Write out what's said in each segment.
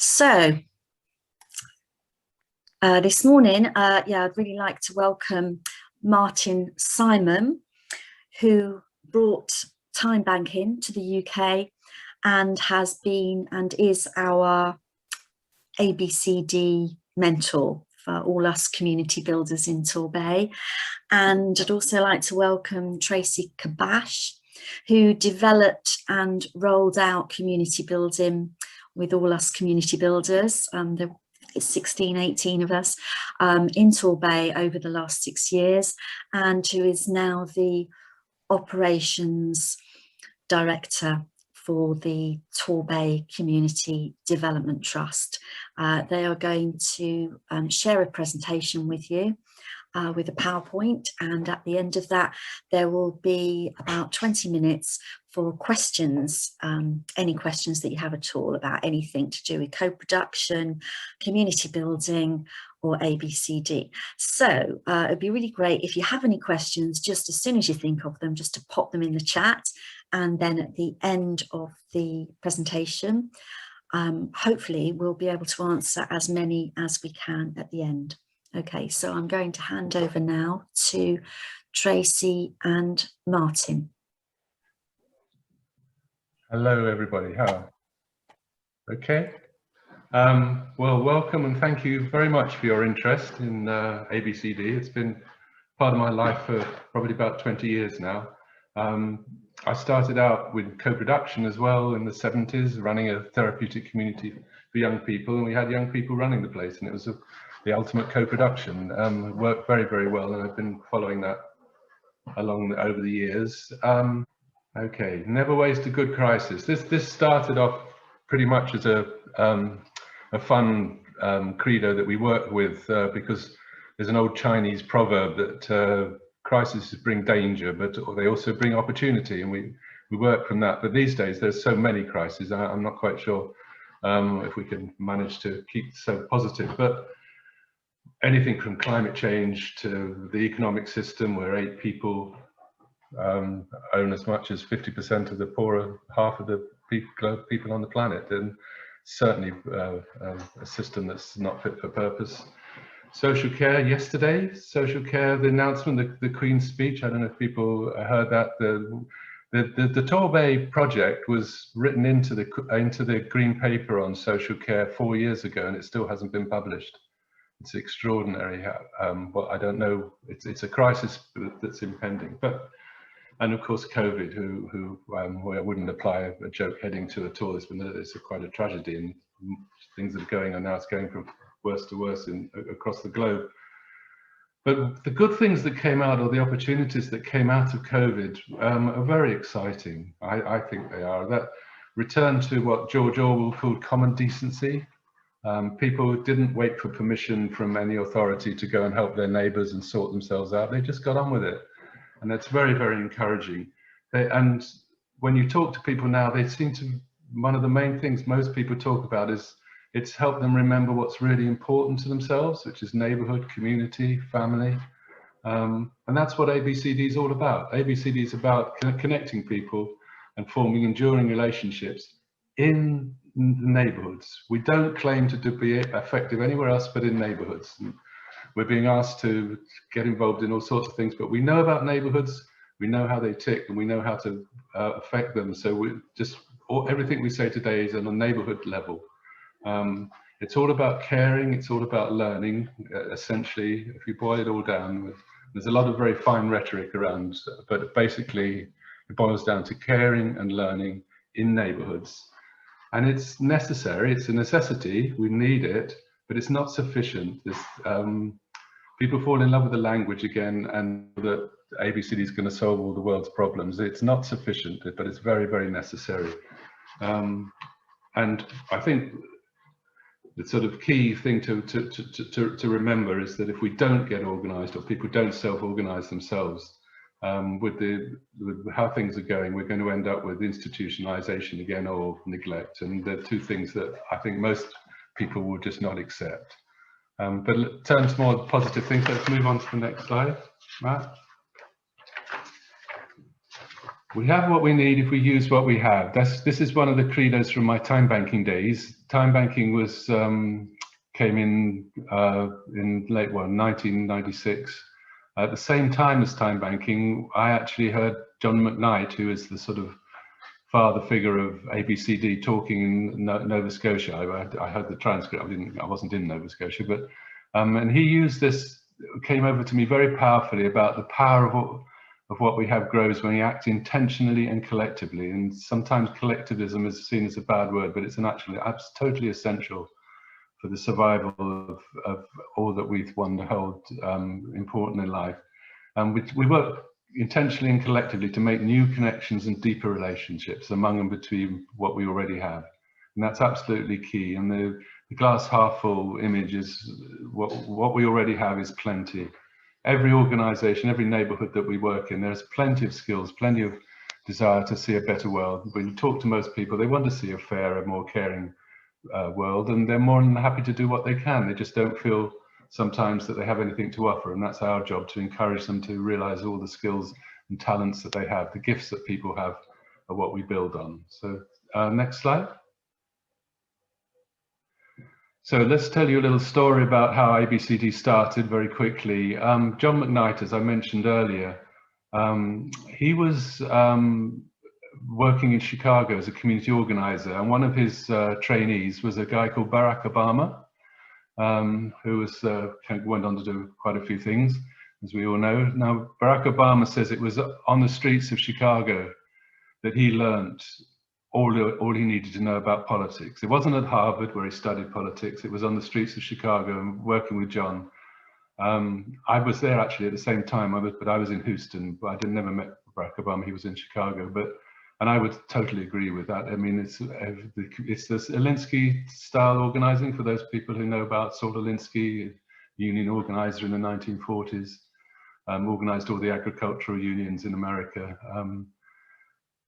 So this morning, I'd really like to welcome Martin Simon, who brought Time Banking to the UK and has been and is our ABCD mentor for all us community builders in Torbay. And I'd also like to welcome Tracy Kabash, who developed and rolled out community building with all us community builders. There is 16, 18 of us in Torbay over the last 6 years, and who is now the operations director for the Torbay Community Development Trust. They are going to share a presentation with you with a PowerPoint, and at the end of that there will be about 20 minutes for questions, any questions that you have at all about anything to do with co-production, community building or ABCD. So it'd be really great if you have any questions, just as soon as you think of them, just to pop them in the chat, and then at the end of the presentation hopefully we'll be able to answer as many as we can at the end. Okay, so I'm going to hand over now to Tracy and Martin. Hello everybody, how? Okay. Well, welcome and thank you very much for your interest in ABCD. It's been part of my life for probably about 20 years now. I started out with co-production as well in the 70s, running a therapeutic community for young people, and we had young people running the place, and it was the ultimate co-production. It worked very, very well, and I've been following that along over the years. Okay, never waste a good crisis. This started off pretty much as a fun credo that we work with because there's an old Chinese proverb that crises bring danger, but they also bring opportunity, and we work from that. But these days there's so many crises, I'm not quite sure if we can manage to keep so positive. But anything from climate change to the economic system where 8 people own as much as 50% of the poorer half of the people on the planet, and certainly a system that's not fit for purpose. Social care yesterday, social care, the announcement, the Queen's speech, I don't know if people heard that. The Torbay project was written into the Green Paper on social care 4 years ago, and it still hasn't been published. It's extraordinary. Well, I don't know, it's a crisis that's impending. But and of course COVID, who I wouldn't apply a joke heading to at all. It's quite a tragedy, and things that are going on now, it's going from worse to worse across the globe. But the good things that came out, or the opportunities that came out of COVID, are very exciting. I think they are. That return to what George Orwell called common decency. People didn't wait for permission from any authority to go and help their neighbours and sort themselves out. They just got on with it. And that's very, very encouraging. And when you talk to people now, they seem to, one of the main things most people talk about is it's helped them remember what's really important to themselves, which is neighborhood, community, family. And that's what ABCD is all about. ABCD is about connecting people and forming enduring relationships in neighborhoods. We don't claim to be effective anywhere else but in neighborhoods. We're being asked to get involved in all sorts of things, but we know about neighborhoods, we know how they tick, and we know how to affect them. So everything we say today is on a neighborhood level. It's all about caring, it's all about learning, essentially, if you boil it all down. There's a lot of very fine rhetoric around, but basically it boils down to caring and learning in neighborhoods. And it's necessary, it's a necessity, we need it, but it's not sufficient. People fall in love with the language again, and that ABCD is going to solve all the world's problems. It's not sufficient, but it's very, very necessary. And I think the sort of key thing to remember is that if we don't get organised, or people don't self-organise themselves, with how things are going, we're going to end up with institutionalisation again, or neglect. And they're two things that I think most people will just not accept. But in terms more positive things, let's move on to the next slide, Matt. We have what we need if we use what we have. This is one of the credos from my time banking days. Time banking was came in late 1996. At the same time as time banking, I actually heard John McKnight, who is the sort of father figure of ABCD, talking in Nova Scotia. I heard the transcript. I wasn't in Nova Scotia, but and he used this. Came over to me very powerfully about the power of what we have grows when we act intentionally and collectively. And sometimes collectivism is seen as a bad word, but it's totally essential for the survival of all that we want to hold important in life. And we work intentionally and collectively to make new connections and deeper relationships among and between what we already have. And that's absolutely key. And the glass half full image is what we already have is plenty. Every organization, every neighborhood that we work in, there's plenty of skills, plenty of desire to see a better world. When you talk to most people, they want to see a fairer, more caring world, and they're more than happy to do what they can. They just don't feel sometimes that they have anything to offer, and that's our job, to encourage them to realize all the skills and talents that they have. The gifts that people have are what we build on. So next slide. So let's tell you a little story about how ABCD started very quickly. John McKnight, as I mentioned earlier, he was working in Chicago as a community organizer, and one of his trainees was a guy called Barack Obama, who was went on to do quite a few things, as we all know. Now, Barack Obama says it was on the streets of Chicago that he learned all he needed to know about politics. It wasn't at Harvard where he studied politics. It was on the streets of Chicago and working with John. I was there actually at the same time, but I was in Houston, but I never met Barack Obama. He was in Chicago, and I would totally agree with that. I mean, it's this Alinsky style organizing, for those people who know about Saul Alinsky, union organizer in the 1940s, organized all the agricultural unions in America.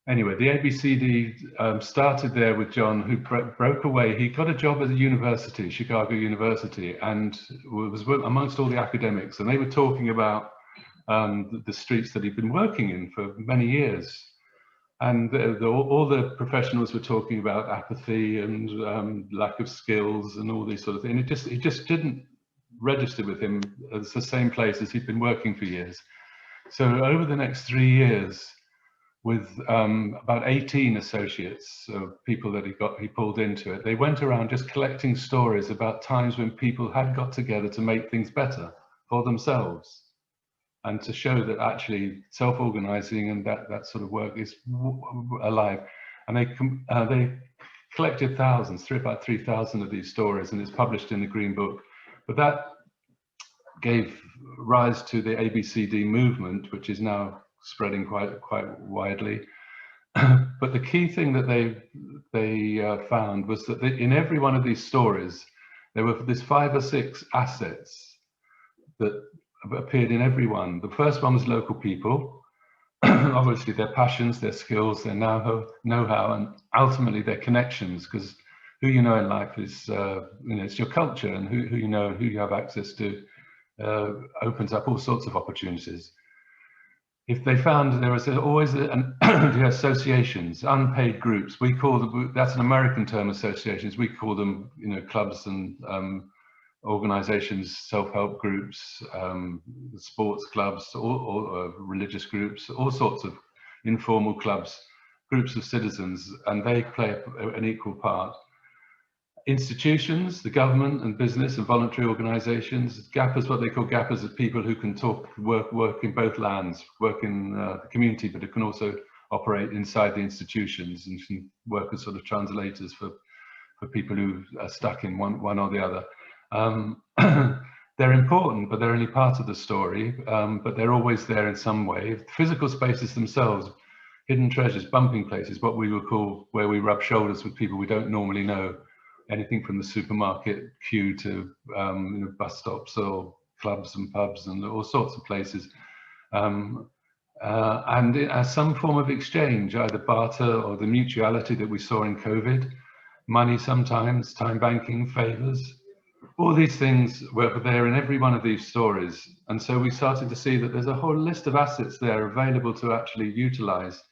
Anyway, the ABCD started there with John, who broke away. He got a job at the university, Chicago University, and was amongst all the academics. And they were talking about the streets that he'd been working in for many years. And all the professionals were talking about apathy and lack of skills and all these sort of things. It just didn't register with him as the same place as he'd been working for years. So over the next 3 years, with about 18 associates, people that he pulled into it, they went around just collecting stories about times when people had got together to make things better for themselves, and to show that actually self-organizing and that sort of work is alive. And they collected thousands, about 3,000 of these stories, and it's published in the Green Book. But that gave rise to the ABCD movement, which is now spreading quite widely. But the key thing that they found was that in every one of these stories, there were these 5 or 6 assets that appeared in every one. The first one was local people, obviously their passions, their skills, their know-how, and ultimately their connections, because who you know in life is, it's your culture, and who you know and who you have access to opens up all sorts of opportunities. If they found there was always the associations, unpaid groups, we call them, that's an American term, associations, we call them, clubs and organizations, self-help groups, sports clubs, or religious groups, all sorts of informal clubs, groups of citizens, and they play an equal part. Institutions, the government and business and voluntary organizations, GAPAs, what they call GAPAs, are people who can work in both lands, work in the community, but who can also operate inside the institutions and can work as sort of translators for people who are stuck in one or the other. They're important, but they're only part of the story, but they're always there in some way. Physical spaces themselves, hidden treasures, bumping places, what we would call where we rub shoulders with people we don't normally know. Anything from the supermarket queue to bus stops or clubs and pubs and all sorts of places. And as some form of exchange, either barter or the mutuality that we saw in COVID, money sometimes, time banking, favors, all these things were there in every one of these stories. And so we started to see that there's a whole list of assets there available to actually utilize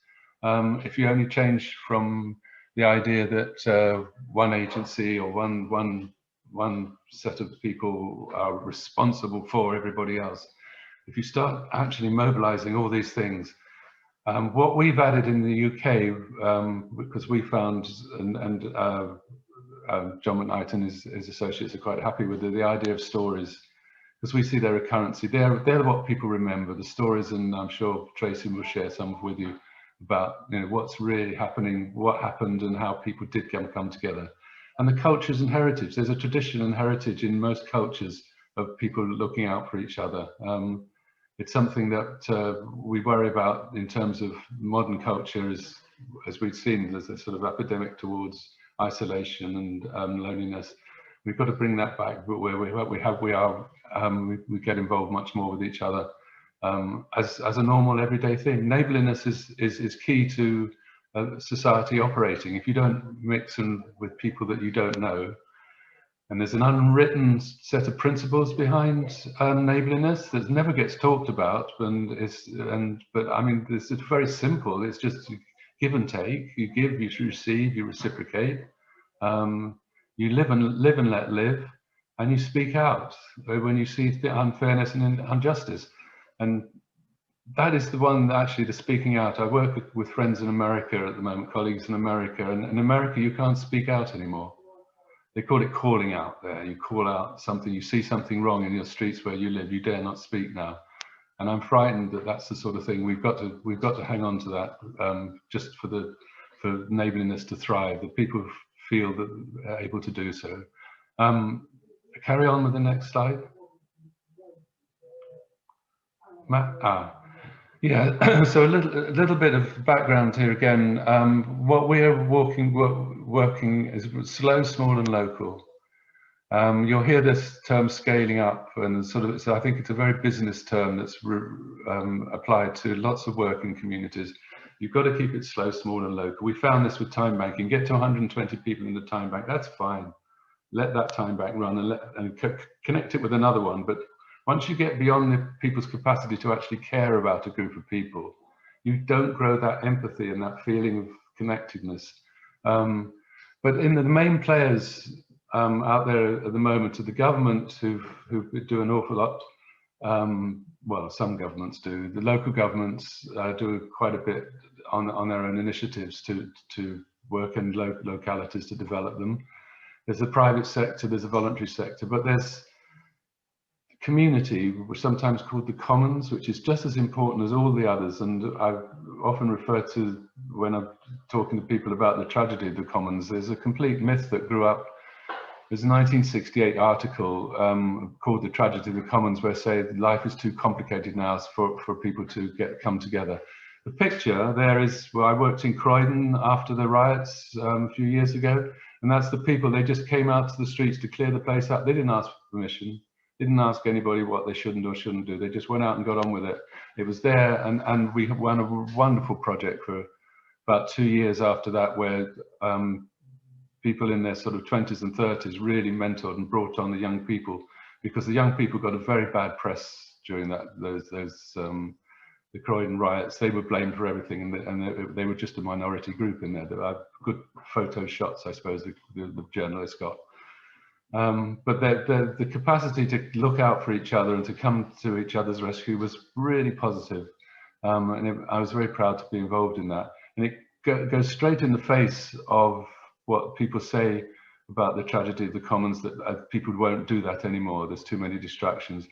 If you only change from the idea that one agency or one set of people are responsible for everybody else, if you start actually mobilizing all these things, what we've added in the UK, because we found, and John McKnight and his associates are quite happy with the idea of stories, because we see their recurrency. They're what people remember, the stories, and I'm sure Tracy will share some with you about what's really happening, what happened, and how people did come together. And the cultures and heritage. There's a tradition and heritage in most cultures of people looking out for each other. It's something that we worry about in terms of modern culture, as we've seen, there's a sort of epidemic towards isolation and loneliness. We've got to bring that back, but where we get involved much more with each other as a normal everyday thing. Neighbourliness is key to society operating. If you don't mix with people that you don't know, and there's an unwritten set of principles behind neighbourliness that never gets talked about, but I mean, it's very simple. It's just give and take. You give, you receive, you reciprocate. You live and let live, and you speak out when you see the unfairness and injustice. And that is the one, actually, the speaking out. I work with friends in America at the moment, colleagues in America, and in America you can't speak out anymore. They call it calling out there. You call out something, you see something wrong in your streets where you live, you dare not speak now. And I'm frightened that that's the sort of thing we've got to hang on to that, just for neighbourliness to thrive, that people feel that they're able to do so. Carry on with the next slide. Matt? Yeah, so a little bit of background here again. What we are working is slow, small, and local. You'll hear this term scaling up, and so I think it's a very business term that's applied to lots of work in communities. You've got to keep it slow, small, and local. We found this with time banking. Get to 120 people in the time bank, that's fine. Let that time bank run and connect it with another one. But once you get beyond the people's capacity to actually care about a group of people, you don't grow that empathy and that feeling of connectedness. But in the main players out there at the moment are the government who do an awful lot. Well, some governments do. The local governments do quite a bit on their own initiatives to work in localities to develop them. There's a private sector, there's a voluntary sector, but there's community, which is sometimes called the commons, which is just as important as all the others. And I often refer to, when I'm talking to people about the tragedy of the commons, there's a complete myth that grew up. There's a 1968 article called The Tragedy of the Commons, where say life is too complicated now for people to come together. The picture there is, well, I worked in Croydon after the riots a few years ago, and that's the people. They just came out to the streets to clear the place up. They didn't ask for permission, didn't ask anybody what they shouldn't or shouldn't do. They just went out and got on with it. It was there, and we ran a wonderful project for about 2 years after that, where people in their sort of 20s and 30s really mentored and brought on the young people, because the young people got a very bad press during the Croydon riots. They were blamed for everything, and they were just a minority group in there. There are good photo shots, I suppose, the journalists got. But the capacity to look out for each other and to come to each other's rescue was really positive. And I was very proud to be involved in that. And it goes straight in the face of what people say about the tragedy of the commons, that people won't do that anymore. There's too many distractions.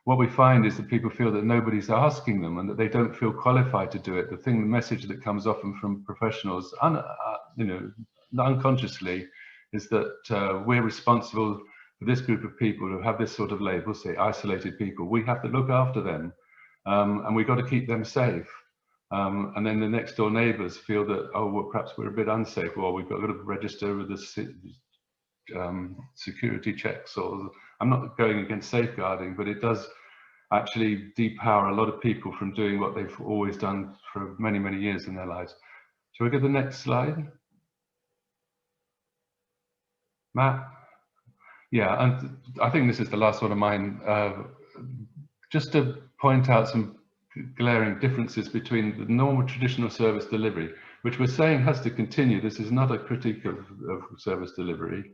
What we find is that people feel that nobody's asking them and that they don't feel qualified to do it. The message that comes often from professionals, unconsciously, is that we're responsible for this group of people who have this sort of label, say isolated people. We have to look after them, and we've got to keep them safe. And then the next door neighbours feel that, oh, well, perhaps we're a bit unsafe, or we've got to register with the security checks. Or I'm not going against safeguarding, but it does actually depower a lot of people from doing what they've always done for many, many years in their lives. Shall we get the next slide? Matt? Yeah, and I think this is the last one of mine. Just to point out some glaring differences between the normal traditional service delivery, which we're saying has to continue. This is not a critique of service delivery.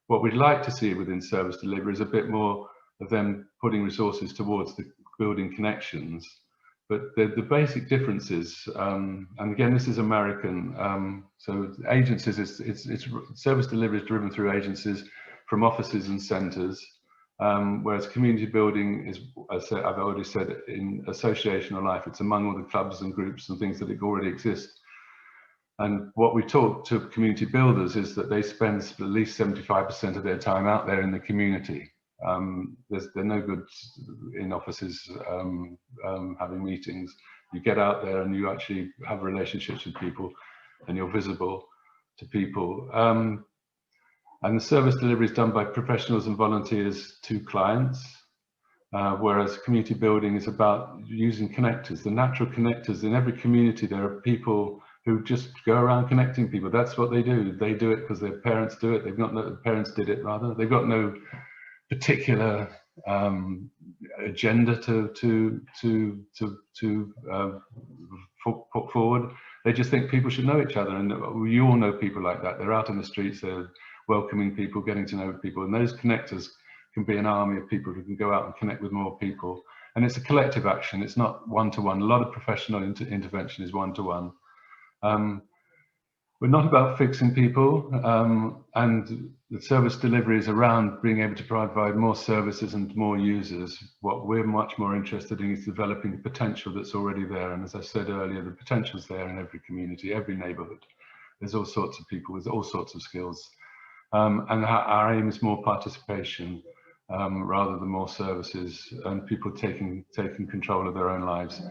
What we'd like to see within service delivery is a bit more of them putting resources towards the building connections. But the basic differences, and again, this is American, so agencies, it's service delivery is driven through agencies from offices and centres, whereas community building is, as I've already said, in associational life. It's among all the clubs and groups and things that already exist. And what we talk to community builders is that they spend at least 75% of their time out there in the community. They're no good in offices having meetings. You get out there and you actually have relationships with people and you're visible to people. And the service delivery is done by professionals and volunteers to clients, whereas community building is about using connectors, the natural connectors. In every community there are people who just go around connecting people. That's what they do. They do it because their parents do it. They've got no, parents did it rather. They've got no particular agenda to put forward. They just think people should know each other, and you all know people like that. They're out in the streets, they're welcoming people, getting to know people, and those connectors can be an army of people who can go out and connect with more people. And it's a collective action. It's not one-to-one. A lot of professional intervention is one-to-one. We're not about fixing people, and the service delivery is around being able to provide more services and more users. What we're much more interested in is developing the potential that's already there. And as I said earlier, the potential's there in every community, every neighbourhood. There's all sorts of people with all sorts of skills. And our aim is more participation rather than more services, and people taking control of their own lives.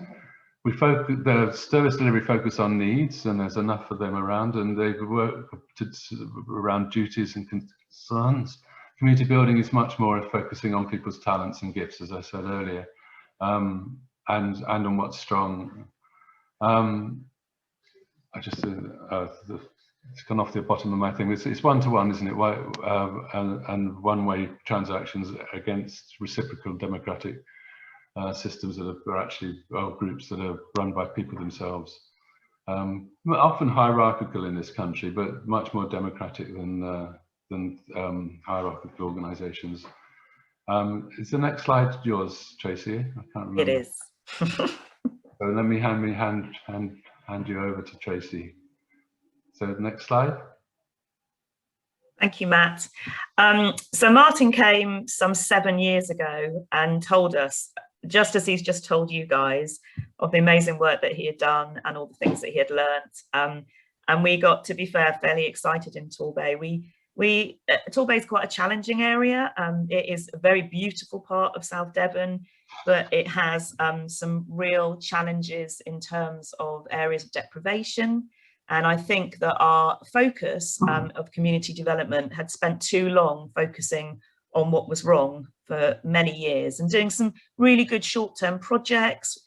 The service delivery focus on needs, and there's enough of them around, and they work around duties and concerns. Community building is much more focusing on people's talents and gifts, as I said earlier, and on what's strong. I just it's gone off the bottom of my thing. It's one-to-one, isn't it? And one-way transactions against reciprocal democratic systems that are actually groups that are run by people themselves. Often hierarchical in this country, but much more democratic than hierarchical organisations. Is the next slide yours, Tracy? I can't remember. It is. So let me hand you over to Tracy. So next slide. Thank you, Matt. So Martin came some 7 years ago and told us, just as he's just told you guys, of the amazing work that he had done and all the things that he had learnt. And we got, to be fair, fairly excited in Torbay. Torbay is quite a challenging area. It is a very beautiful part of South Devon, but it has some real challenges in terms of areas of deprivation. And I think that our focus of community development had spent too long focusing on what was wrong for many years and doing some really good short-term projects,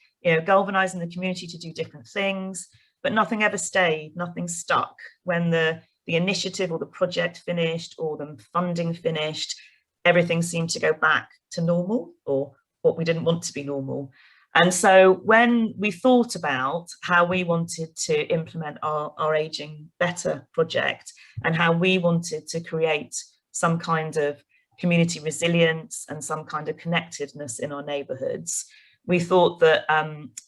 galvanizing the community to do different things, but nothing ever stayed, nothing stuck. When the initiative or the project finished or the funding finished, everything seemed to go back to normal, or what we didn't want to be normal. And so when we thought about how we wanted to implement our Ageing Better project and how we wanted to create some kind of community resilience and some kind of connectedness in our neighbourhoods, we thought that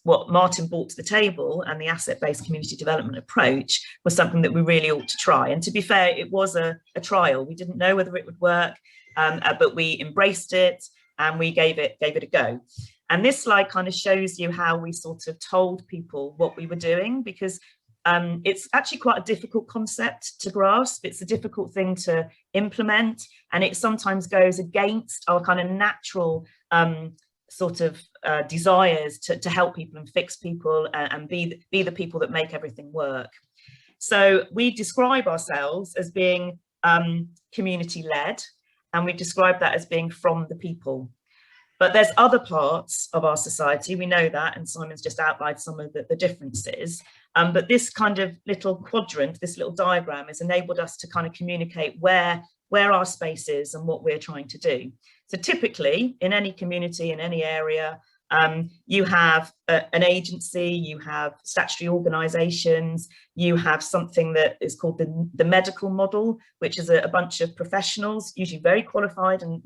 what Martin brought to the table and the asset-based community development approach was something that we really ought to try. And to be fair, it was a trial. We didn't know whether it would work, but we embraced it and we gave it a go. And this slide kind of shows you how we sort of told people what we were doing, because it's actually quite a difficult concept to grasp. It's a difficult thing to implement, and it sometimes goes against our kind of natural sort of desires to help people and fix people and be the people that make everything work. So we describe ourselves as being community-led, and we describe that as being from the people. But there's other parts of our society, we know that, and Simon's just outlined some of the differences. But this kind of little quadrant, this little diagram, has enabled us to kind of communicate where our space is and what we're trying to do. So typically, in any community, in any area, You have an agency, you have statutory organisations, you have something that is called the medical model, which is a bunch of professionals, usually very qualified and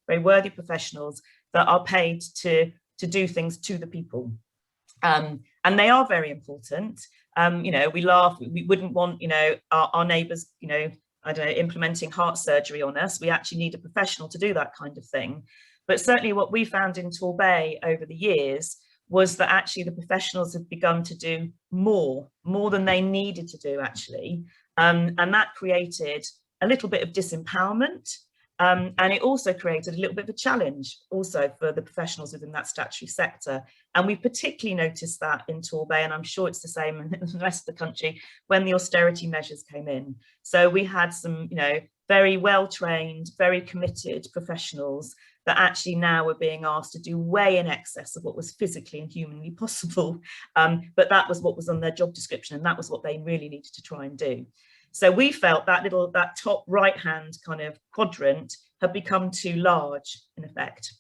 very worthy professionals that are paid to do things to the people. And they are very important. We laugh, we wouldn't want, our neighbours, I don't know, implementing heart surgery on us. We actually need a professional to do that kind of thing. But certainly what we found in Torbay over the years was that actually the professionals have begun to do more than they needed to do, actually. And that created a little bit of disempowerment. And it also created a little bit of a challenge also for the professionals within that statutory sector. And we particularly noticed that in Torbay, and I'm sure it's the same in the rest of the country, when the austerity measures came in. So we had some, very well-trained, very committed professionals that actually now were being asked to do way in excess of what was physically and humanly possible. But that was what was on their job description, and that was what they really needed to try and do. So we felt that that top right-hand kind of quadrant had become too large, in effect.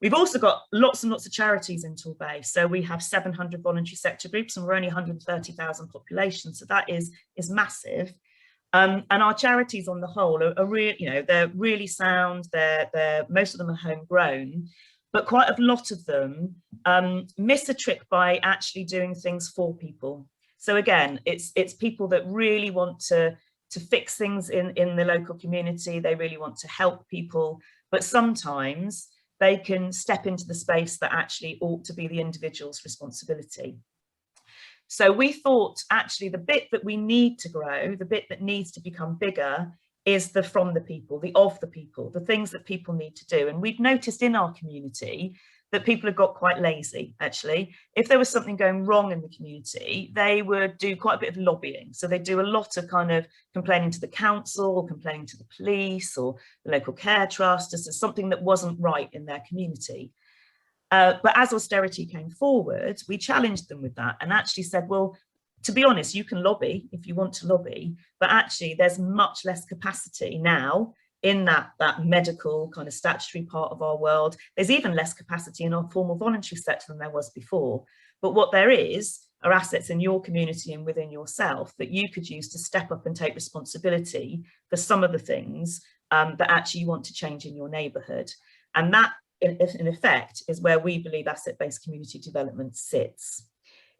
We've also got lots and lots of charities in Torbay. So we have 700 voluntary sector groups, and we're only 130,000 population. So that is massive. And our charities on the whole are really, they're really sound. They're most of them are homegrown, but quite a lot of them miss a trick by actually doing things for people. So again, it's people that really want to fix things in the local community. They really want to help people, but sometimes they can step into the space that actually ought to be the individual's responsibility. So we thought actually the bit that we need to grow, the bit that needs to become bigger, is the from the people, the of the people, the things that people need to do. And we've noticed in our community that people have got quite lazy, actually. If there was something going wrong in the community, they would do quite a bit of lobbying. So they do a lot of kind of complaining to the council or complaining to the police or the local care trust as to something that wasn't right in their community. But as austerity came forward, we challenged them with that and actually said, well, to be honest, you can lobby if you want to lobby, but actually there's much less capacity now in that medical kind of statutory part of our world. There's even less capacity in our formal voluntary sector than there was before. But what there is are assets in your community and within yourself that you could use to step up and take responsibility for some of the things that actually you want to change in your neighbourhood. And that, in effect, is where we believe asset-based community development sits.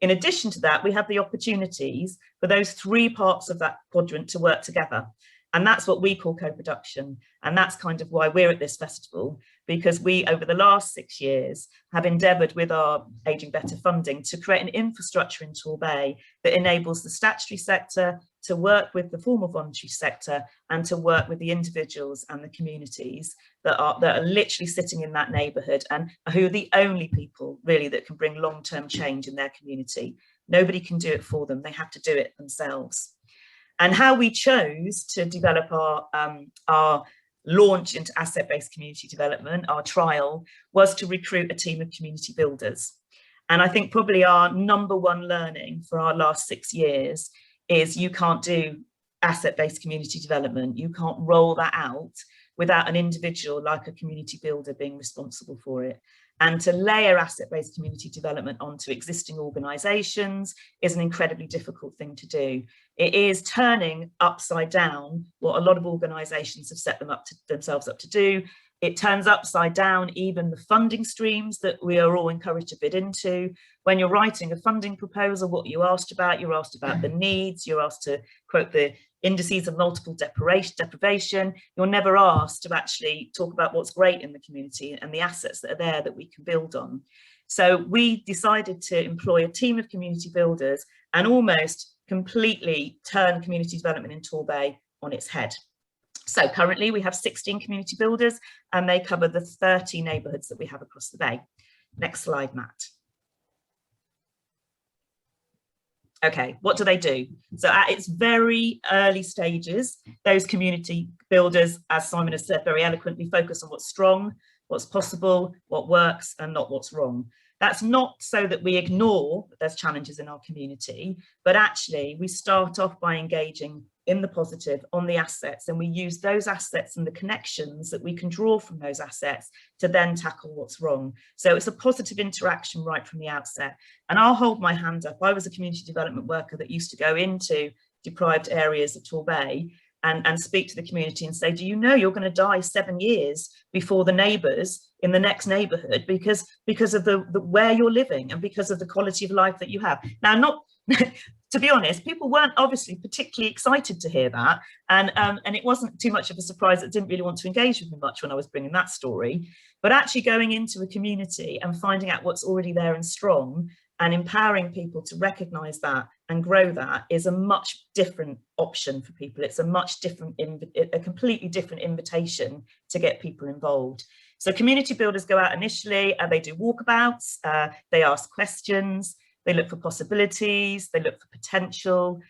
In addition to that, we have the opportunities for those three parts of that quadrant to work together. And that's what we call co-production. And that's kind of why we're at this festival, because we, over the last 6 years, have endeavoured with our Ageing Better funding to create an infrastructure in Torbay that enables the statutory sector to work with the formal voluntary sector and to work with the individuals and the communities that are literally sitting in that neighbourhood and who are the only people really that can bring long-term change in their community. Nobody can do it for them. They have to do it themselves. And how we chose to develop our launch into asset-based community development, our trial, was to recruit a team of community builders. And I think probably our #1 learning for our last 6 years is you can't do asset-based community development. You can't roll that out without an individual like a community builder being responsible for it. And to layer asset-based community development onto existing organisations is an incredibly difficult thing to do. It is turning upside down what a lot of organisations have set themselves up to do. It turns upside down even the funding streams that we are all encouraged to bid into. When you're writing a funding proposal, what you're asked about the needs, you're asked to quote the indices of multiple deprivation. You're never asked to actually talk about what's great in the community and the assets that are there that we can build on. So we decided to employ a team of community builders and almost completely turn community development in Torbay on its head. So currently we have 16 community builders and they cover the 30 neighbourhoods that we have across the bay. Next slide, Matt. Okay, what do they do? So at its very early stages, those community builders, as Simon has said very eloquently, focus on what's strong, what's possible, what works, and not what's wrong. That's not so that we ignore that there's challenges in our community, but actually we start off by engaging in the positive on the assets, and we use those assets and the connections that we can draw from those assets to then tackle what's wrong. So it's a positive interaction right from the outset. And I'll hold my hand up. I was a community development worker that used to go into deprived areas at Torbay and speak to the community and say, do you know you're going to die 7 years before the neighbours in the next neighbourhood because of the where you're living and because of the quality of life that you have. Now, not to be honest, people weren't obviously particularly excited to hear that, and it wasn't too much of a surprise that didn't really want to engage with me much when I was bringing that story. But actually going into a community and finding out what's already there and strong, and empowering people to recognise that and grow that is a much different option for people. It's a much different, a completely different invitation to get people involved. So community builders go out initially and they do walkabouts, they ask questions, they look for possibilities, they look for potential.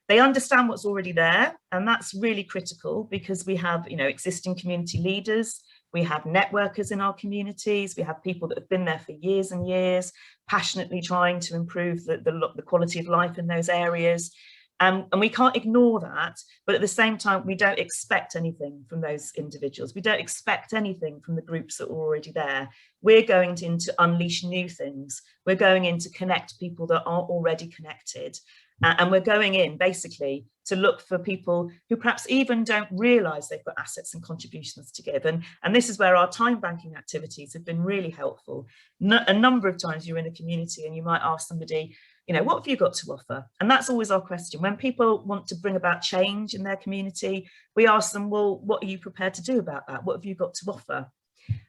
They understand what's already there, and that's really critical because we have, you know, existing community leaders, we have networkers in our communities, we have people that have been there for years and years, passionately trying to improve the quality of life in those areas. And we can't ignore that, but at the same time, we don't expect anything from those individuals. We don't expect anything from the groups that are already there. We're going in to unleash new things. We're going in to connect people that are already connected. And we're going in basically to look for people who perhaps even don't realise they've got assets and contributions to give. And this is where our time banking activities have been really helpful. A number of times you're in a community and you might ask somebody, you know, what have you got to offer? And that's always our question. When people want to bring about change in their community, we ask them, well, what are you prepared to do about that? What have you got to offer?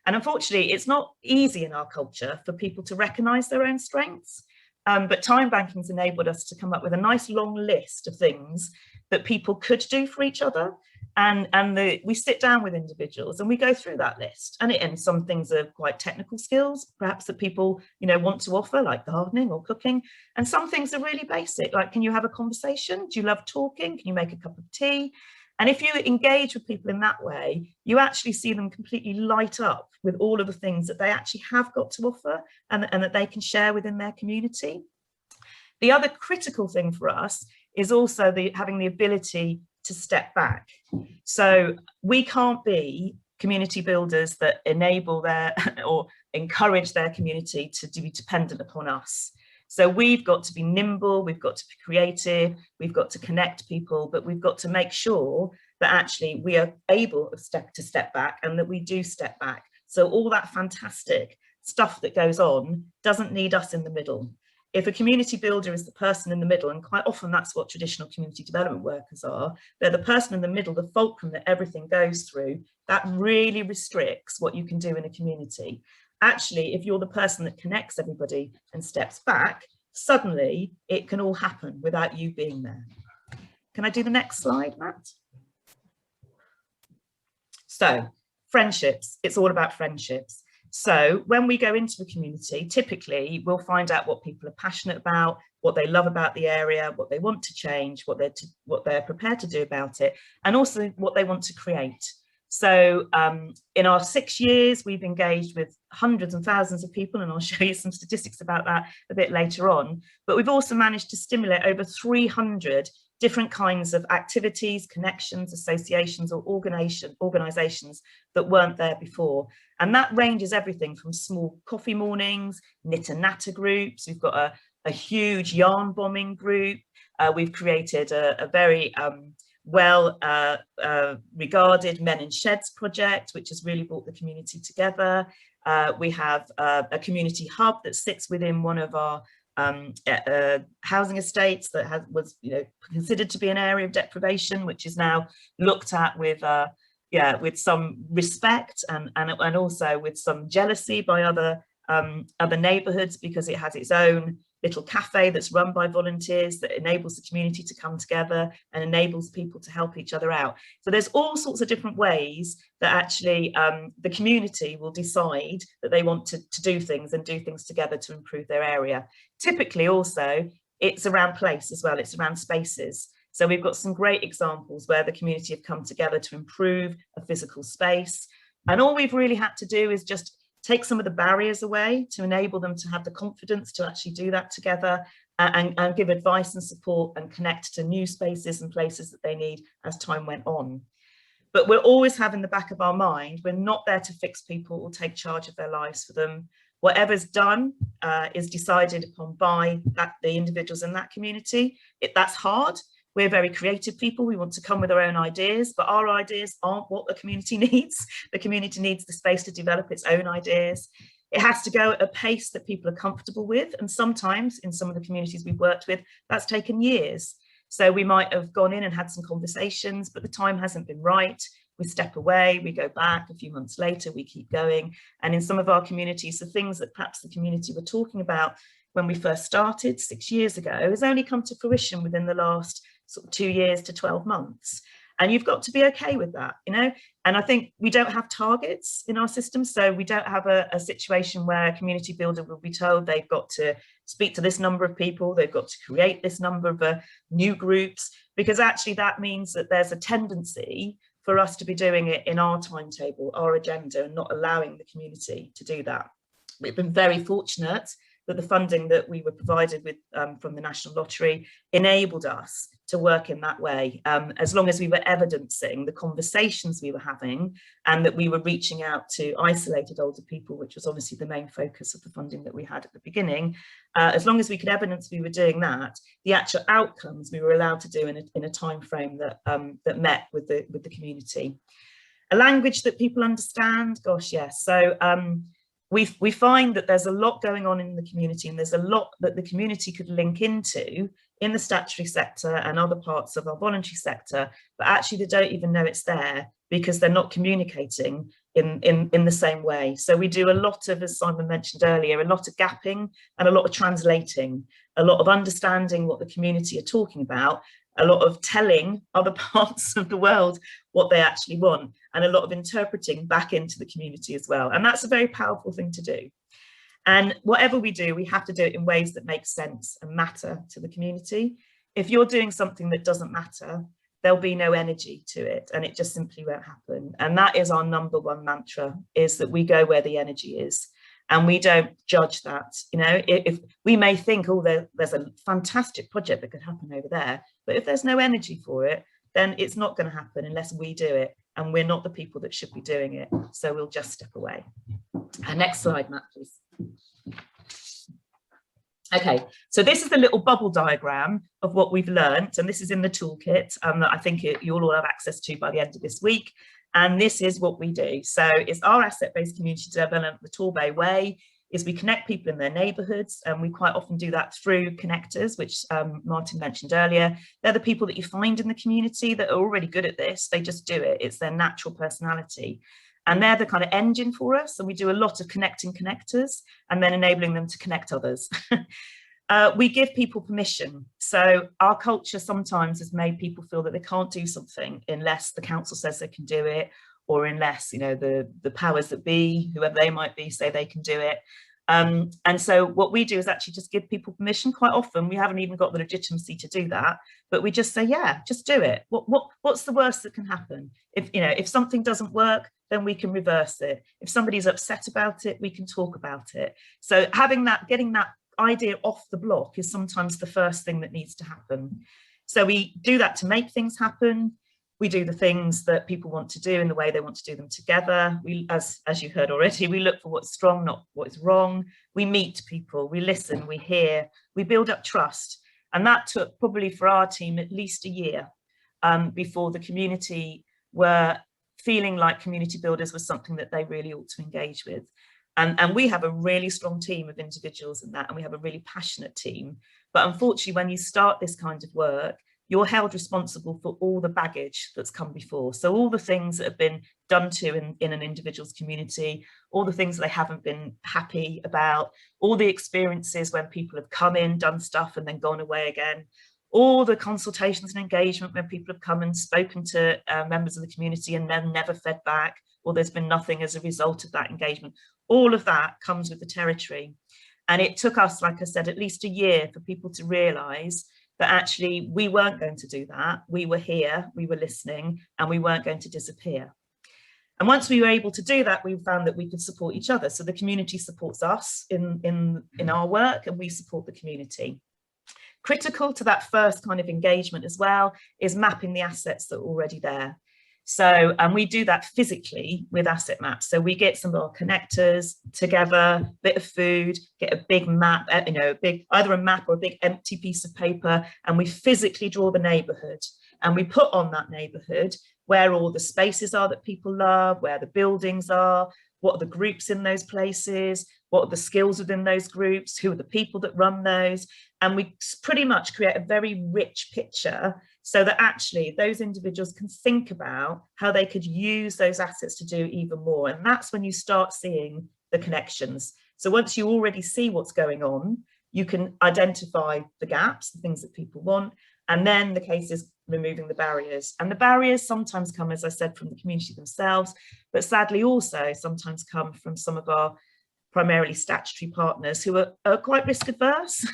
And unfortunately, it's not easy in our culture for people to recognise their own strengths. But time banking's enabled us to come up with a nice long list of things that people could do for each other. And we sit down with individuals and we go through that list. And some things are quite technical skills, perhaps that people, you know, want to offer, like gardening or cooking. And some things are really basic, like, can you have a conversation? Do you love talking? Can you make a cup of tea? And if you engage with people in that way, you actually see them completely light up with all of the things that they actually have got to offer and that they can share within their community. The other critical thing for us is also having the ability to step back. So we can't be community builders that enable or encourage their community to be dependent upon us. So we've got to be nimble, we've got to be creative, we've got to connect people, but we've got to make sure that actually we are able to step back and that we do step back. So all that fantastic stuff that goes on doesn't need us in the middle. If a community builder is the person in the middle, and quite often that's what traditional community development workers are, they're the person in the middle, the fulcrum that everything goes through, that really restricts what you can do in a community. Actually, if you're the person that connects everybody and steps back, suddenly it can all happen without you being there. Can I do the next slide, Matt? So, friendships, it's all about friendships. So when we go into a community, typically we'll find out what people are passionate about, what they love about the area, what they want to change, what they're prepared to do about it, and also what they want to create. So in our 6 years, we've engaged with hundreds and thousands of people, and I'll show you some statistics about that a bit later on. But we've also managed to stimulate over 300 different kinds of activities, connections, associations, or organisations that weren't there before. And that ranges everything from small coffee mornings, knitter natter groups. We've got a huge yarn bombing group. We've created a very regarded Men in Sheds project, which has really brought the community together. We have a community hub that sits within one of our housing estates that was considered to be an area of deprivation, which is now looked at with some respect and also with some jealousy by other neighbourhoods, because it has its own little cafe that's run by volunteers that enables the community to come together and enables people to help each other out. So there's all sorts of different ways that actually the community will decide that they want to do things and do things together to improve their area. Typically also, it's around place as well, it's around spaces. So we've got some great examples where the community have come together to improve a physical space. And all we've really had to do is just take some of the barriers away to enable them to have the confidence to actually do that together and give advice and support and connect to new spaces and places that they need as time went on. But we'll always have in the back of our mind, we're not there to fix people or take charge of their lives for them. Whatever's done is decided upon by the individuals in that community. That's hard. We're very creative people. We want to come with our own ideas, but our ideas aren't what the community needs. The community needs the space to develop its own ideas. It has to go at a pace that people are comfortable with. And sometimes in some of the communities we've worked with, that's taken years. So we might have gone in and had some conversations, but the time hasn't been right. We step away, we go back a few months later, we keep going. And in some of our communities, the things that perhaps the community were talking about when we first started 6 years ago has only come to fruition within the last sort of 2 years to 12 months. And you've got to be okay with that, you know? And I think we don't have targets in our system. So we don't have a situation where a community builder will be told they've got to speak to this number of people, they've got to create this number of new groups, because actually that means that there's a tendency for us to be doing it in our timetable, our agenda, and not allowing the community to do that. We've been very fortunate that the funding that we were provided with from the National Lottery enabled us to work in that way, as long as we were evidencing the conversations we were having and that we were reaching out to isolated older people, which was obviously the main focus of the funding that we had at the beginning. As long as we could evidence we were doing that, the actual outcomes we were allowed to do in a time frame that that met with the community. A language that people understand, gosh, yes. So we find that there's a lot going on in the community, and there's a lot that the community could link into in the statutory sector and other parts of our voluntary sector, but actually they don't even know it's there because they're not communicating in the same way. So we do a lot of, as Simon mentioned earlier, a lot of gapping and a lot of translating, a lot of understanding what the community are talking about, a lot of telling other parts of the world what they actually want, and a lot of interpreting back into the community as well. And that's a very powerful thing to do. And whatever we do, we have to do it in ways that make sense and matter to the community. If you're doing something that doesn't matter, there'll be no energy to it, and it just simply won't happen. And that is our number one mantra, is that we go where the energy is. And we don't judge that. You know, if we may think, oh, there's a fantastic project that could happen over there, but if there's no energy for it, then it's not going to happen unless we do it. And we're not the people that should be doing it. So we'll just step away. Next slide, Matt, please. Okay, so this is the little bubble diagram of what we've learned. And this is in the toolkit that I think you'll all have access to by the end of this week. And this is what we do. So it's our asset-based community development, the Torbay way, is we connect people in their neighbourhoods, and we quite often do that through connectors, which Martin mentioned earlier. They're the people that you find in the community that are already good at this. They just do it. It's their natural personality. And they're the kind of engine for us. And we do a lot of connecting connectors and then enabling them to connect others. We give people permission. So our culture sometimes has made people feel that they can't do something unless the council says they can do it, or unless, you know, the powers that be, whoever they might be, say they can do it. And so what we do is actually just give people permission. Quite often we haven't even got the legitimacy to do that, but we just say, yeah, just do it. What's the worst that can happen? If something doesn't work, then we can reverse it. If somebody's upset about it, we can talk about it. So getting that idea off the block is sometimes the first thing that needs to happen. So we do that to make things happen. We do the things that people want to do in the way they want to do them together. We, as you heard already, we look for what's strong, not what is wrong. We meet people, we listen, we hear, we build up trust. And that took probably for our team at least a year before the community were feeling like community builders was something that they really ought to engage with. And we have a really strong team of individuals in that, and we have a really passionate team. But unfortunately, when you start this kind of work, you're held responsible for all the baggage that's come before. So all the things that have been done to in an individual's community, all the things they haven't been happy about, all the experiences when people have come in, done stuff and then gone away again, all the consultations and engagement when people have come and spoken to members of the community and then never fed back, or there's been nothing as a result of that engagement. All of that comes with the territory. And it took us, like I said, at least a year for people to realise that actually we weren't going to do that. We were here, we were listening, and we weren't going to disappear. And once we were able to do that, we found that we could support each other. So the community supports us in our work, and we support the community. Critical to that first kind of engagement as well is mapping the assets that are already there. So, and we do that physically with asset maps. So we get some of our connectors together, bit of food, get a big map, you know, either a map or a big empty piece of paper, and we physically draw the neighborhood. And we put on that neighborhood where all the spaces are that people love, where the buildings are, what are the groups in those places, what are the skills within those groups, who are the people that run those. And we pretty much create a very rich picture so that actually those individuals can think about how they could use those assets to do even more. And that's when you start seeing the connections. So once you already see what's going on, you can identify the gaps, the things that people want. And then the case is removing the barriers. And the barriers sometimes come, as I said, from the community themselves, but sadly also sometimes come from some of our primarily statutory partners who are quite risk adverse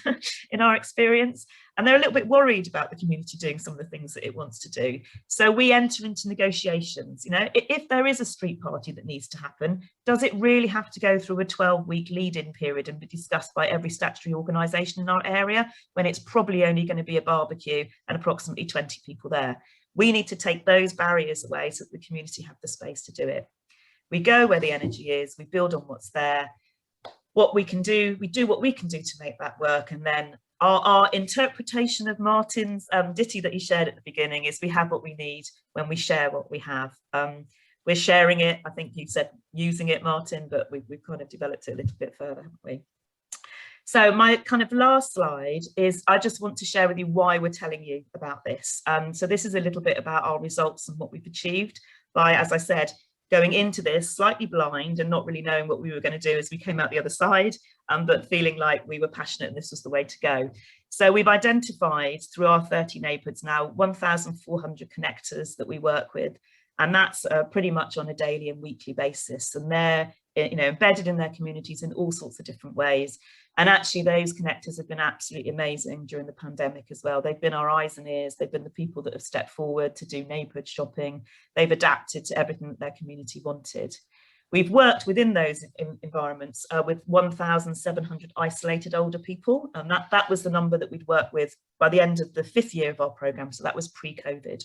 in our experience, and they're a little bit worried about the community doing some of the things that it wants to do. So we enter into negotiations. You know, if there is a street party that needs to happen, does it really have to go through a 12-week lead-in period and be discussed by every statutory organisation in our area when it's probably only going to be a barbecue and approximately 20 people there? We need to take those barriers away so that the community have the space to do it. We go where the energy is, we build on what's there. What we can do, we do what we can do to make that work. And then our interpretation of Martin's ditty that he shared at the beginning is we have what we need when we share what we have. We're sharing it. I think you said using it, Martin, but we've kind of developed it a little bit further, haven't we? So my kind of last slide is I just want to share with you why we're telling you about this. So this is a little bit about our results and what we've achieved by, as I said, going into this slightly blind and not really knowing what we were going to do as we came out the other side, but feeling like we were passionate and this was the way to go. So we've identified through our 30 neighbourhoods now 1,400 connectors that we work with, and that's pretty much on a daily and weekly basis, and they're embedded in their communities in all sorts of different ways. And actually those connectors have been absolutely amazing during the pandemic as well. They've been our eyes and ears. They've been the people that have stepped forward to do neighbourhood shopping. They've adapted to everything that their community wanted. We've worked within those environments with 1,700 isolated older people, and that was the number that we'd worked with by the end of the 5th year of our programme, so that was pre-COVID.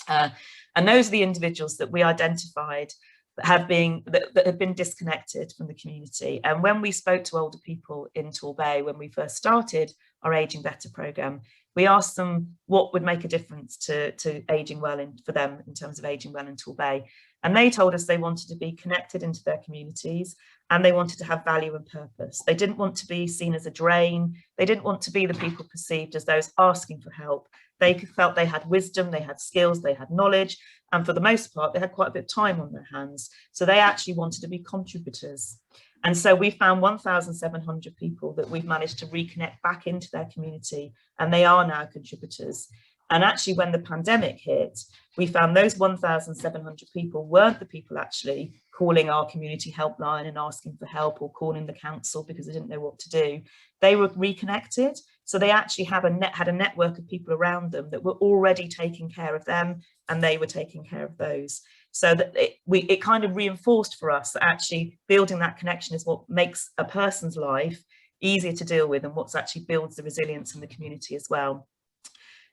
And those are the individuals that we identified that have been disconnected from the community. And when we spoke to older people in Torbay, when we first started our Ageing Better programme, we asked them what would make a difference to ageing well for them in terms of ageing well in Torbay. And they told us they wanted to be connected into their communities and they wanted to have value and purpose. They didn't want to be seen as a drain. They didn't want to be the people perceived as those asking for help. They felt they had wisdom, they had skills, they had knowledge, and for the most part, they had quite a bit of time on their hands. So they actually wanted to be contributors. And so we found 1,700 people that we've managed to reconnect back into their community, and they are now contributors. And actually, when the pandemic hit, we found those 1,700 people weren't the people actually calling our community helpline and asking for help or calling the council because they didn't know what to do. They were reconnected. So they actually had a network of people around them that were already taking care of them, and they were taking care of those. So that it kind of reinforced for us that actually building that connection is what makes a person's life easier to deal with and what's actually builds the resilience in the community as well.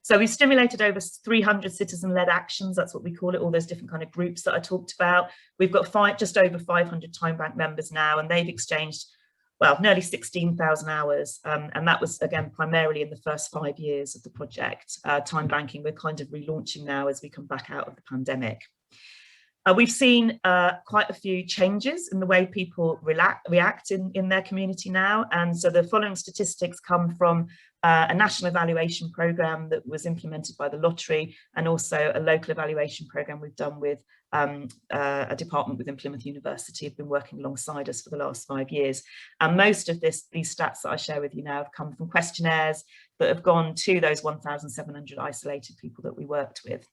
So we've stimulated over 300 citizen-led actions, that's what we call it, all those different kind of groups that I talked about. We've got just over 500 Time Bank members now, and they've exchanged, well, nearly 16,000 hours. And that was, again, primarily in the first 5 years of the project. Time banking, we're kind of relaunching now as we come back out of the pandemic. We've seen quite a few changes in the way people react in their community now. And so the following statistics come from a national evaluation programme that was implemented by the lottery, and also a local evaluation programme we've done with a department within Plymouth University have been working alongside us for the last 5 years. And most of these stats that I share with you now have come from questionnaires that have gone to those 1,700 isolated people that we worked with.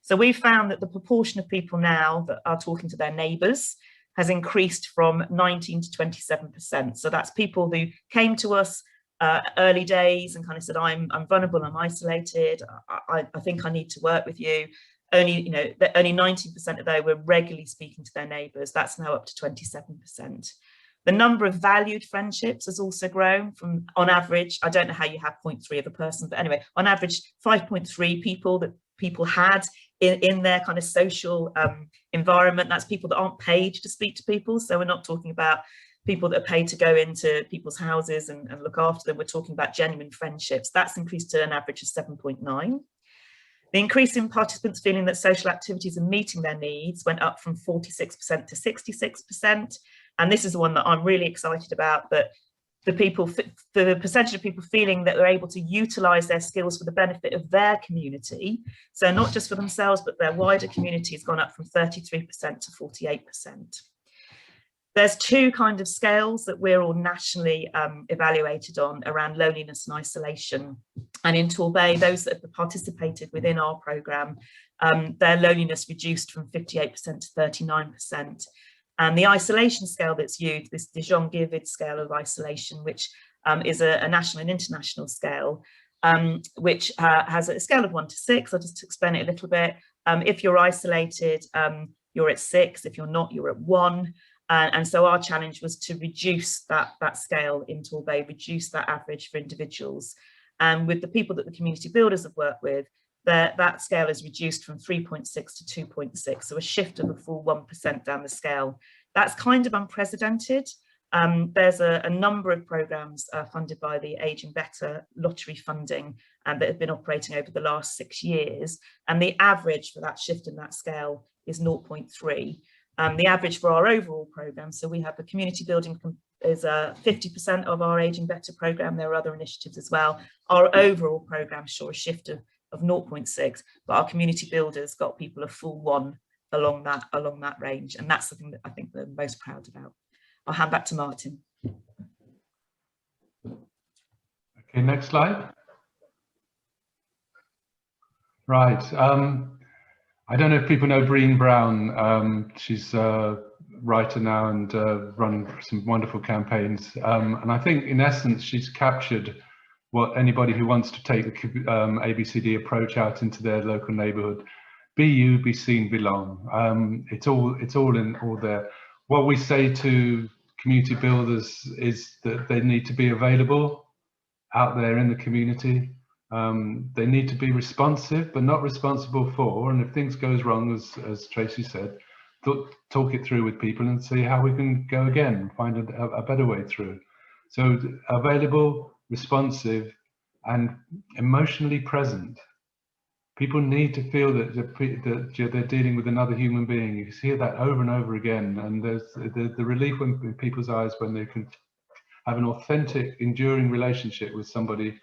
So we found that the proportion of people now that are talking to their neighbours has increased from 19 to 27%. So that's people who came to us early days and kind of said, I'm vulnerable, I'm isolated, I think I need to work with you. Only 19% of those were regularly speaking to their neighbours. That's now up to 27%. The number of valued friendships has also grown from, on average, I don't know how you have 0.3 of a person, but anyway, on average, 5.3 people that people had in their kind of social environment. That's people that aren't paid to speak to people. So we're not talking about people that are paid to go into people's houses and look after them. We're talking about genuine friendships. That's increased to an average of 7.9. The increase in participants feeling that social activities are meeting their needs went up from 46% to 66%. And this is the one that I'm really excited about, that the percentage of people feeling that they're able to utilise their skills for the benefit of their community, so not just for themselves, but their wider community, has gone up from 33% to 48%. There's two kind of scales that we're all nationally evaluated on around loneliness and isolation. And in Torbay, those that have participated within our programme, their loneliness reduced from 58% to 39%. And the isolation scale that's used, this De Jong-Gievid scale of isolation, which is a national and international scale, which has a scale of 1 to 6. I'll just explain it a little bit. If you're isolated, you're at 6. If you're not, you're at 1. And so our challenge was to reduce that scale in Torbay, reduce that average for individuals. And with the people that the community builders have worked with, that scale is reduced from 3.6 to 2.6, so a shift of a full 1% down the scale. That's kind of unprecedented. There's a number of programmes funded by the Ageing Better lottery funding that have been operating over the last 6 years, and the average for that shift in that scale is 0.3. The average for our overall programme, so we have the community building is 50% of our Ageing Better programme. There are other initiatives as well. Our overall programme saw a shift of 0.6, but our community builders got people a full 1 along that range, and that's something that I think we're most proud about. I'll hand back to Martin. Okay, next slide. Right. I don't know if people know Brené Brown. She's a writer now and running some wonderful campaigns. And I think in essence, she's captured what anybody who wants to take the ABCD approach out into their local neighbourhood. Be you, be seen, belong. It's all there. What we say to community builders is that they need to be available out there in the community. They need to be responsive, but not responsible for. And if things goes wrong, as Tracy said, talk it through with people and see how we can go again, find a better way through. So available, responsive, and emotionally present. People need to feel that they're dealing with another human being. You hear that over and over again, and there's the relief in people's eyes when they can have an authentic, enduring relationship with somebody.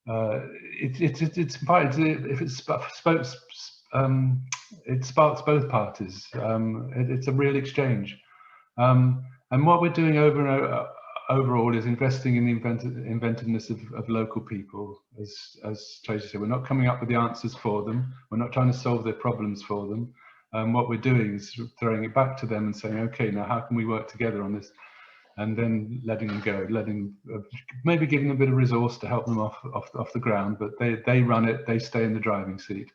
It sparks both parties. It's a real exchange, and what we're doing overall is investing in the inventiveness of local people. As Tracy said, we're not coming up with the answers for them. We're not trying to solve their problems for them. What we're doing is throwing it back to them and saying, okay, now how can we work together on this? And then letting them go, maybe giving them a bit of resource to help them off the ground, but they run it, they stay in the driving seat.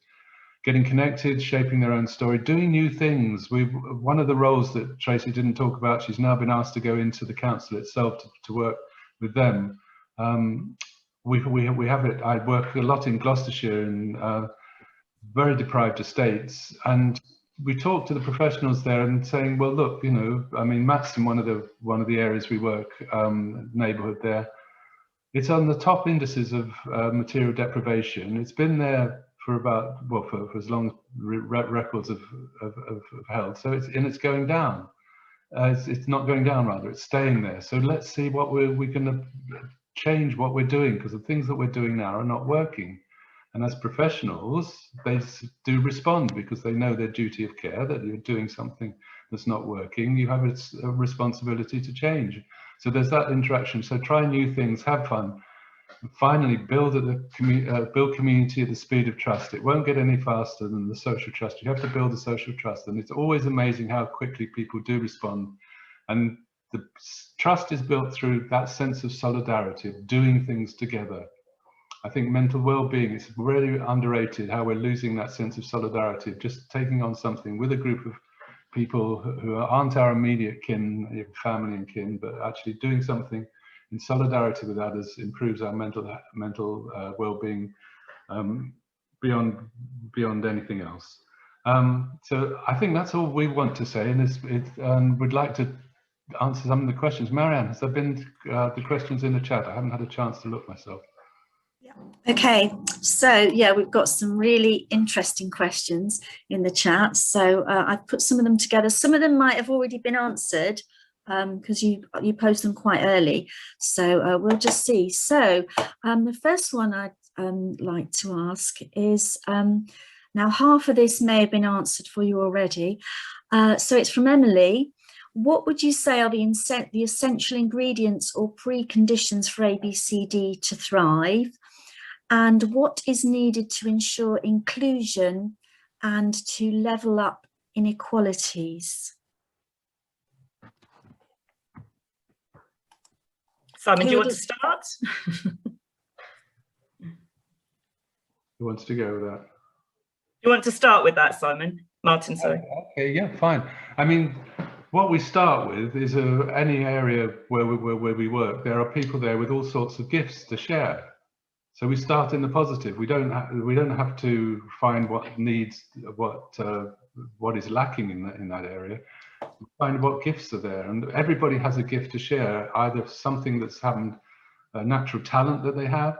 Getting connected, shaping their own story, doing new things. One of the roles that Tracy didn't talk about, she's now been asked to go into the council itself to work with them. We have it. I work a lot in Gloucestershire in very deprived estates, and we talk to the professionals there and saying, well, look, you know, I mean, Matt's in one of the areas we work, neighbourhood there. It's on the top indices of material deprivation. It's been there for about, well, for as long as records have held. So it's going down. It's not going down, rather, it's staying there. So let's see what we're going to change what we're doing, because the things that we're doing now are not working. And as professionals, they do respond because they know their duty of care, that you're doing something that's not working. You have a responsibility to change. So there's that interaction. So try new things, have fun. And finally, build community at the speed of trust. It won't get any faster than the social trust. You have to build the social trust. And it's always amazing how quickly people do respond. And the trust is built through that sense of solidarity, of doing things together. I think mental well-being is really underrated, how we're losing that sense of solidarity, of just taking on something with a group of people who aren't our immediate kin, family and kin, but actually doing something in solidarity with others improves our mental well-being beyond anything else. So I think that's all we want to say, and we'd like to answer some of the questions. Marianne, has there been the questions in the chat? I haven't had a chance to look myself. Okay, so yeah, we've got some really interesting questions in the chat. So I've put some of them together. Some of them might have already been answered because you post them quite early. So we'll just see. So the first one I'd like to ask is, now half of this may have been answered for you already. So it's from Emily. What would you say are the essential ingredients or preconditions for ABCD to thrive? And what is needed to ensure inclusion and to level up inequalities? Simon, do you want to start? Who wants to go with that? You want to start with that, Simon? Martin, sorry. Okay, yeah, fine. I mean, what we start with is any area where we work. There are people there with all sorts of gifts to share. So we start in the positive. We don't have to find what needs, what is lacking in that area. We find what gifts are there, and everybody has a gift to share. Either something that's happened, a natural talent that they have,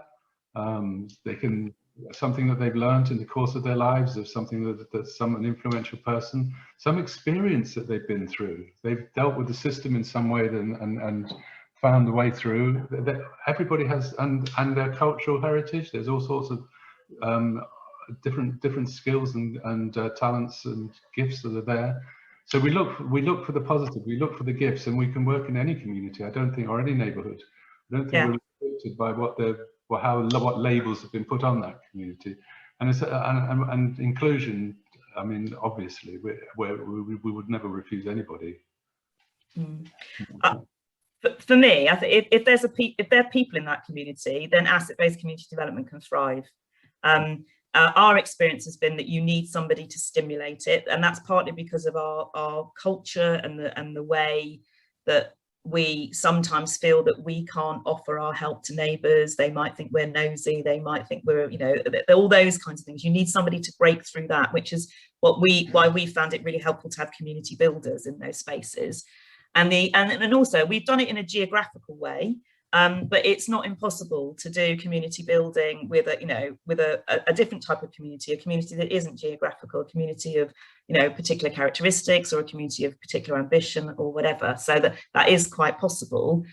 something that they've learned in the course of their lives, or something that's an influential person, some experience that they've been through. They've dealt with the system in some way and found the way through. Everybody has, and their cultural heritage. There's all sorts of different skills and talents and gifts that are there. So we look for the positive. We look for the gifts, and we can work in any community. I don't think, or any neighbourhood. I don't think we're restricted by what labels have been put on that community. And inclusion. I mean, obviously, we would never refuse anybody. For me, I think if there are people in that community, then asset-based community development can thrive. Our experience has been that you need somebody to stimulate it, and that's partly because of our culture and the way that we sometimes feel that we can't offer our help to neighbours. They might think we're nosy. They might think we're, all those kinds of things. You need somebody to break through that, which is why we found it really helpful to have community builders in those spaces. And also we've done it in a geographical way, but it's not impossible to do community building with a different type of community, a community that isn't geographical, a community of particular characteristics, or a community of particular ambition or whatever. So that is quite possible.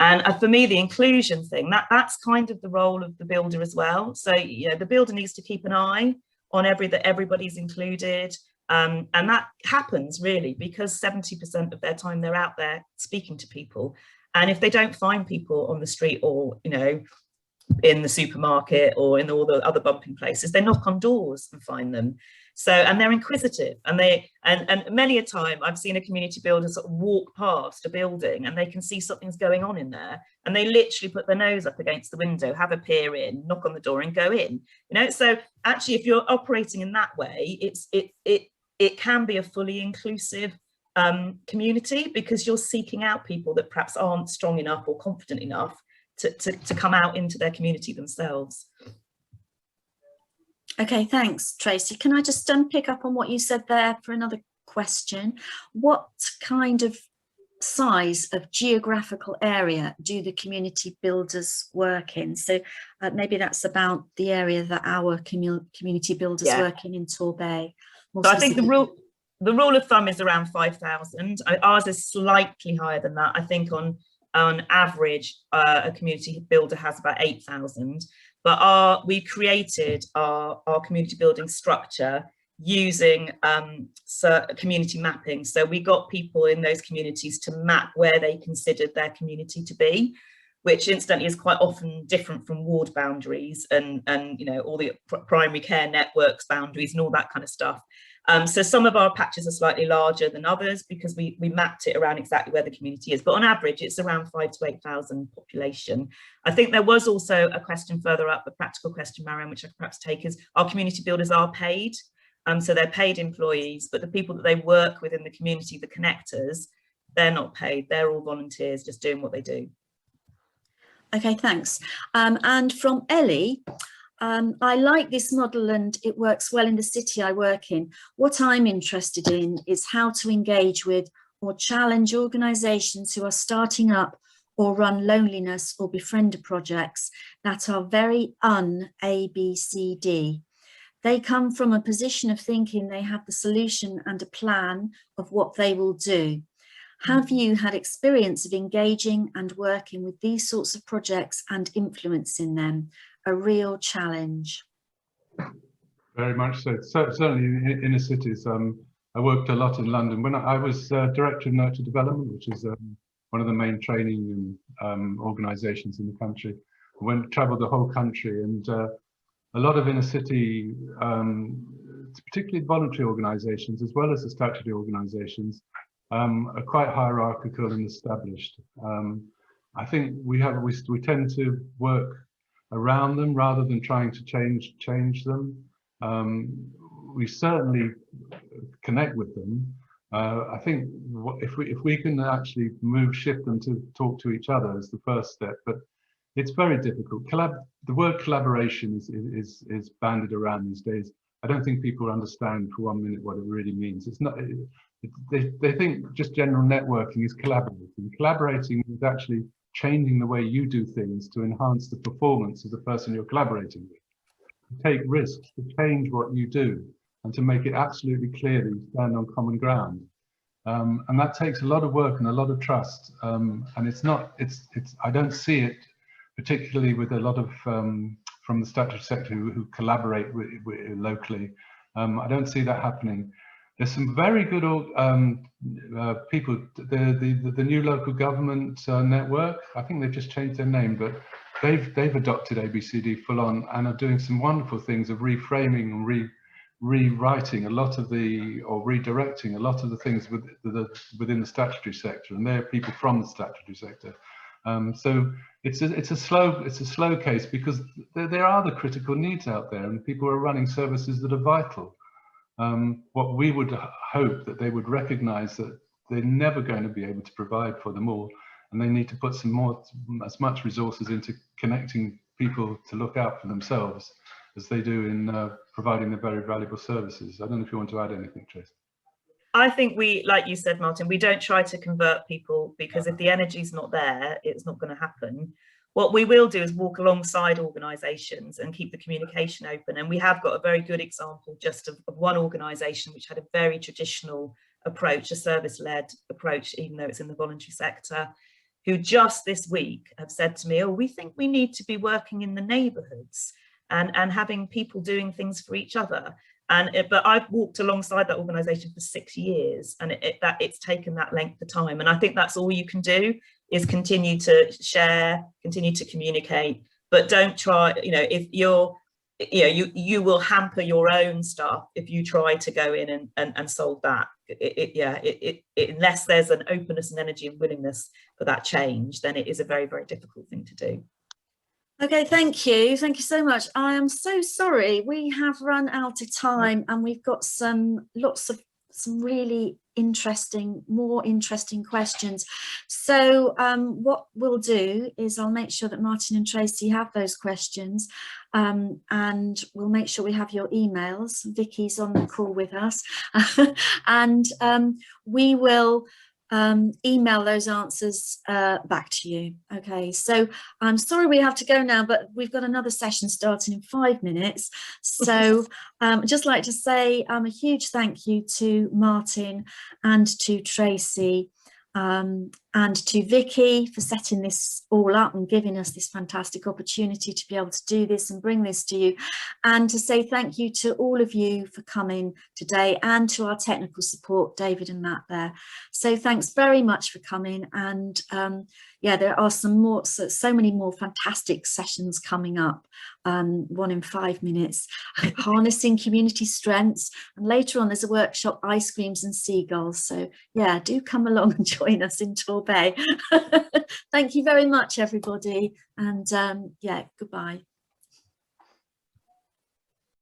And for me, the inclusion thing, that's kind of the role of the builder as well. So the builder needs to keep an eye on that everybody's included. And that happens really because 70% of their time they're out there speaking to people. And if they don't find people on the street or, in the supermarket or in all the other bumping places, they knock on doors and find them. So, and they're inquisitive, and and many a time I've seen a community builder sort of walk past a building and they can see something's going on in there, and they literally put their nose up against the window, have a peer in, knock on the door and go in. So actually, if you're operating in that way, it can be a fully inclusive community, because you're seeking out people that perhaps aren't strong enough or confident enough to come out into their community themselves. Okay, thanks, Tracy. Can I just pick up on what you said there for another question? What kind of size of geographical area do the community builders work in? So maybe that's about the area that our community builders work in Torbay. So I think the rule of thumb is around 5,000. Ours is slightly higher than that. I think on average, a community builder has about 8,000. But we created our community building structure using community mapping. So we got people in those communities to map where they considered their community to be, which incidentally is quite often different from ward boundaries and all the primary care networks boundaries and all that kind of stuff. So some of our patches are slightly larger than others because we mapped it around exactly where the community is. But on average, it's around 5,000 to 8,000 population. I think there was also a question further up, a practical question, Marianne, which I could perhaps take, is our community builders are paid. So they're paid employees, but the people that they work with in the community, the connectors, they're not paid. They're all volunteers just doing what they do. Okay, thanks. And from Ellie, I like this model and it works well in the city I work in. What I'm interested in is how to engage with or challenge organisations who are starting up or run loneliness or befriender projects that are very un-ABCD. They come from a position of thinking they have the solution and a plan of what they will do. Have you had experience of engaging and working with these sorts of projects and influencing them? A real challenge. Very much so. Certainly in inner cities. I worked a lot in London when I was Director of Nurture Development, which is one of the main training organisations in the country. I travelled the whole country, and a lot of inner city, particularly voluntary organisations, as well as the statutory organisations, are quite hierarchical and established. I think we tend to work around them rather than trying to change them. We certainly connect with them. I think if we can actually shift them to talk to each other is the first step, but it's very difficult. The word collaboration is bandied around these days. I don't think people understand for 1 minute what it really means. It's not. They think just general networking is collaborating. Collaborating is actually changing the way you do things to enhance the performance of the person you're collaborating with. To take risks, to change what you do, and to make it absolutely clear that you stand on common ground. And that takes a lot of work and a lot of trust. And I don't see it, particularly with a lot of from the statutory sector who collaborate with locally. I don't see that happening. There's some very good people. The new local government network, I think they've just changed their name, but they've adopted ABCD full on and are doing some wonderful things of reframing and rewriting a lot of redirecting a lot of the things within the statutory sector, and they're people from the statutory sector. So it's a slow case, because there are the critical needs out there, and people are running services that are vital. What we would hope that they would recognise that they're never going to be able to provide for them all, and they need to put as much resources into connecting people to look out for themselves as they do in providing the very valuable services. I don't know if you want to add anything, Trace. I think like you said, Martin, we don't try to convert people, because if the energy's not there, it's not going to happen. What we will do is walk alongside organisations and keep the communication open. And we have got a very good example just of one organisation which had a very traditional approach, a service-led approach, even though it's in the voluntary sector, who just this week have said to me, oh, we think we need to be working in the neighbourhoods and having people doing things for each other. But I've walked alongside that organisation for 6 years, and it's taken that length of time. And I think that's all you can do, is continue to share, continue to communicate, but don't try, if you will hamper your own stuff if you try to go in and solve that. Unless there's an openness and energy and willingness for that change, then it is a very, very difficult thing to do. Okay, thank you so much. I am so sorry, we have run out of time, and we've got some really more interesting questions. So what we'll do is I'll make sure that Martin and Tracy have those questions, and we'll make sure we have your emails. Vicky's on the call with us, and we will email those answers back to you. Okay, so I'm sorry we have to go now, but we've got another session starting in 5 minutes. So I'd just like to say a huge thank you to Martin and to Tracy, and to Vicky for setting this all up and giving us this fantastic opportunity to be able to do this and bring this to you, and to say thank you to all of you for coming today, and to our technical support, David and Matt there. So thanks very much for coming, and yeah, there are so many more fantastic sessions coming up, one in 5 minutes, harnessing community strengths, and later on there's a workshop, ice creams and seagulls. So yeah, do come along and join us in Torbay. Thank you very much, everybody, and yeah, goodbye.